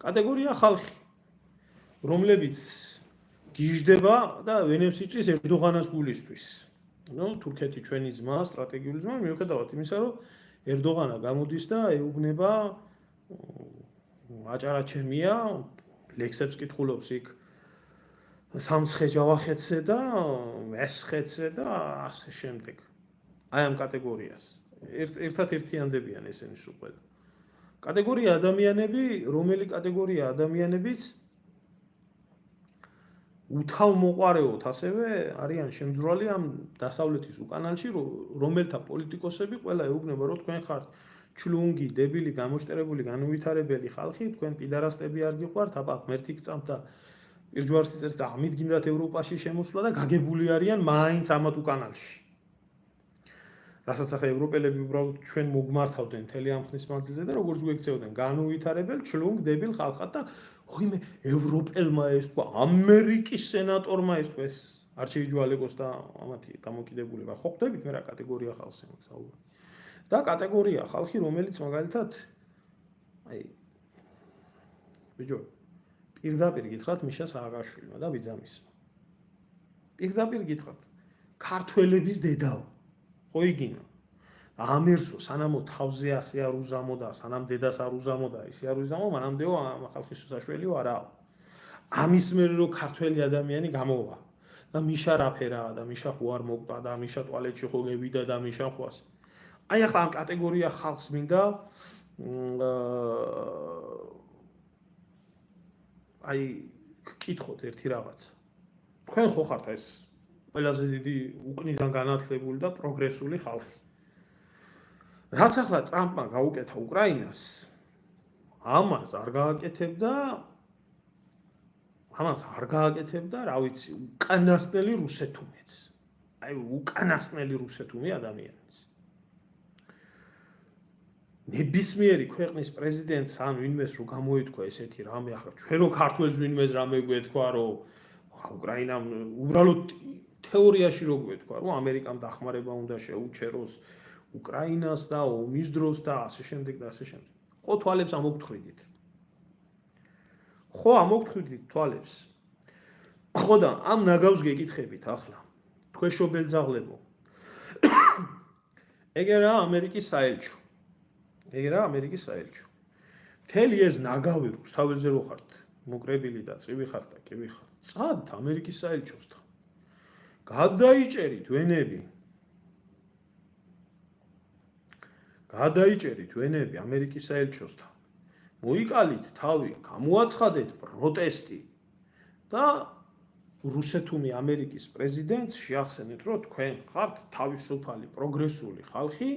კატეგორია ხალხი, რომლებიც გიჟდება და ვენებს იჭრის ერდოღანას გულისთვის. თურქეთი ჩვენი ძმა, სტრატეგიული ძმა, მიუხედავად იმისა, რომ ერდოღანა გამოდის და ეუბნება აჭარაჩემია, ლექსებს კითხულობს იქ სამცხე ჯავახეთზე და მესხეთზე და ასე შემდეგ. აი ამ კატეგორიას. ერთად ერთიანდებიან ესენი სულ ყველა. კატეგორია ადამიანები, რომელი კატეგორია ადამიანებიც უთავმოყარეოთ ასევე არიან შემძვრალი ამ დასავლეთის უკანალში, რომელთა პოლიტიკოსები ყველა ეუბნება, რომ თქვენ ხართ ჩლუნგი, დებილი, გამოშტერებული, განუვითარებელი ხალხი, თქვენ პიდარასტები არ გიყვართ, აბა ღმერთი გწამთ და პირჯვარს იწერთ და ამით გინდათ ევროპაში შემოსვლა და გაგებული არიან მაინც ამათ უკანალში. რასაც ახლა ევროპელები უბრალოდ ჩვენ მოგმართავდნენ მთელი ამ ხნის მანძილზე და როგორც გვექცეოდნენ განუვითარებელ, ჩლუნგ, დებილ ხალხად და ოიმე ევროპელმა ეს თქვა, ამერიკის სენატორმა ეს თქვა, ეს არ შეიჯვალეკოს და ამათი დამოკიდებულება. ხო ხვდებით მე რა კატეგორია ხალხს მოგსაუბრე. და კატეგორია ხალხი, რომელიც მაგალითად აი ბიჭო პირდაპირ გითხრათ მიშა სააკაშვილმა და ბიძამისმა. პირდაპირ გითხრათ ქართველების დედაო. ხო იგინა. ამერსო სანამ თავზე ასე არ უზამოდა, სანამ დედას არ უზამოდა, ისე არ უზამო, მანამდეო ამ ხალხის საშველიო არაა. ამის მერე რომ ქართველი ადამიანი გამოვა და მიშა რაფერაა და მიშა ხო არ მოკდა და მიშა ტუალეტში ხო გევიდა და მიშა ხوას. აი ახლა ამ კატეგორია ხალხს მინდა აი გკითხოთ ერთი რაღაც. თქვენ ხო ხართ ეს ყველაზე დიდი უკნიდან განათლებული და პროგრესული ხალხი. რაც ახლა ტრამპმა გაუკეთა უკრაინას, ამას არ გააკეთებდა, რა ვიცი, უკანასკნელი რუსეთუმეც. აი უკანასკნელი რუსეთუმე ადამიანიც. ნებისმიერი ქვეყნის პრეზიდენტს ან ვინმეს რო გამოეთქვა ესეთი რამე, ახლა ჩვენ რო ქართველს ვინმეს რამე გვეთქვა, რომ უკრაინამ უბრალოდ თეორიაში რო გვეთქვა, რომ ამერიკამ დახმარება უნდა შეუჩეროს უკრაინას და ომის დროს და ასე შემდეგ და ასე შემდეგ. ხო თვალებს ამოგთხრიდით. ხო ამოგთხრიდით თვალებს. ხო და ამ ნაგავს გეკითხებით ახლა. თქვენ შობელძაღლებო. ეგერა ამერიკის საელჩო. მთელი ეს ნაგავი რუსთაველზე რო ხართ, მოკრებილი და წივი ხართ და კივი ხართ. წადთ ამერიკის საელჩოსთან. გადაიჭერით ვენები ამერიკის საელჩოსთან. მოიკალით თავი, გამოაცხადეთ პროტესტი და რუსეთუმი ამერიკის პრეზიდენტს შეახსენეთ, რომ თქვენ ხართ თავისუფალი პროგრესული ხალხი,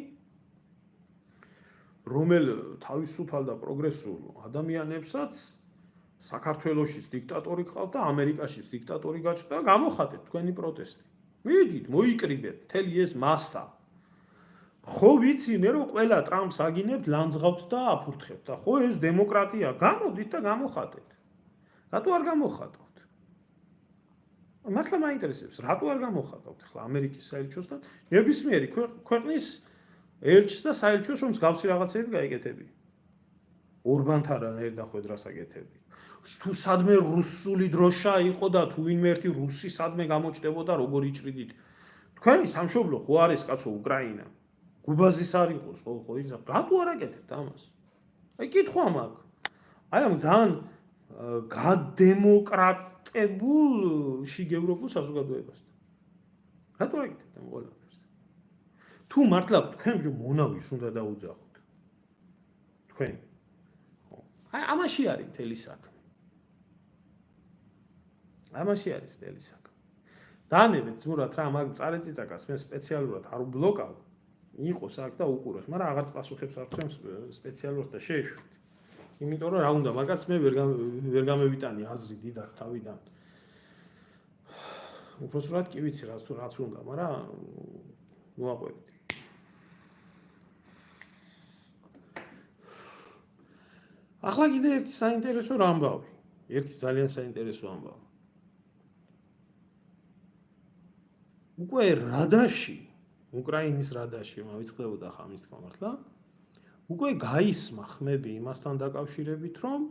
რომელ თავისუფალ და პროგრესულ ადამიანებსაც საქართველოშიც დიქტატორი ყავთ და ამერიკაშიც დიქტატორი გაჩნდა და გამოხატეთ თქვენი პროტესტი. მიდით, მოიკრიბეთ მთელი ეს მასა. ხო ვიცი მე რომ ყველა ტრამპს აგინებთ, ლანძღავთ და აფურთხებთ და ხო ეს დემოკრატია, გამოდით და გამოხატეთ. რატო არ გამოხატავთ? მართლა მაინტერესებს, რატო არ გამოხატავთ ახლა ამერიკის საელჩოსთან ნებისმიერი ქვეყნის ელჩს და საელჩოს რომ მსგავსი რაღაცები გაეკეთები. ორბანთან ერდახვედრას აკეთები. თუ სადმე რუსული დროშა იყო და თუ ვინმე ერთი რუსი სადმე გამოჩნდებოდა, როგორ იჭრიდით. თქვენი სამშობლო ხო არის კაცო უკრაინა. გუბაზის არ იყოს ხო იზა. რატო არ აკეთებთ ამას? აი კითხვა მაქვს. აი ამ ძალიან გადემოკრატებულ შიგევროპულ საზოგადოებასთან. რატო არ აკეთებთ ამ ყველაფერს? თუ მართლა თქვენ მონავის უნდა დაუძახოთ. თქვენ. აი ამაში არის მთელი საქმე. დაანებეთ ზმურად რა მაგ წარეწიწაკას მე სპეციალურად არ უბლოკავ. იყოს აქ და უყუროს, მაგრამ აღარც პასუხებს არ ხვდებს სპეციალურად და შეეშვით. იმიტომ რომ რა უნდა, მაგაც მე ვერ გამევიტანი აზრი დიდად თავიდან. უბრალოდ კი ვიცი რაც უნდა, მაგრამ მოაყვებით. ახლა კიდე ერთი საინტერესო ამბავი. ერთი ძალიან საინტერესო ამბავი. უკვე რადაში, უკრაინის რადაში მოვიწყდებოდა ხამის თქმა მართლა. უკვე გაისმა ხმები იმასთან დაკავშირებით, რომ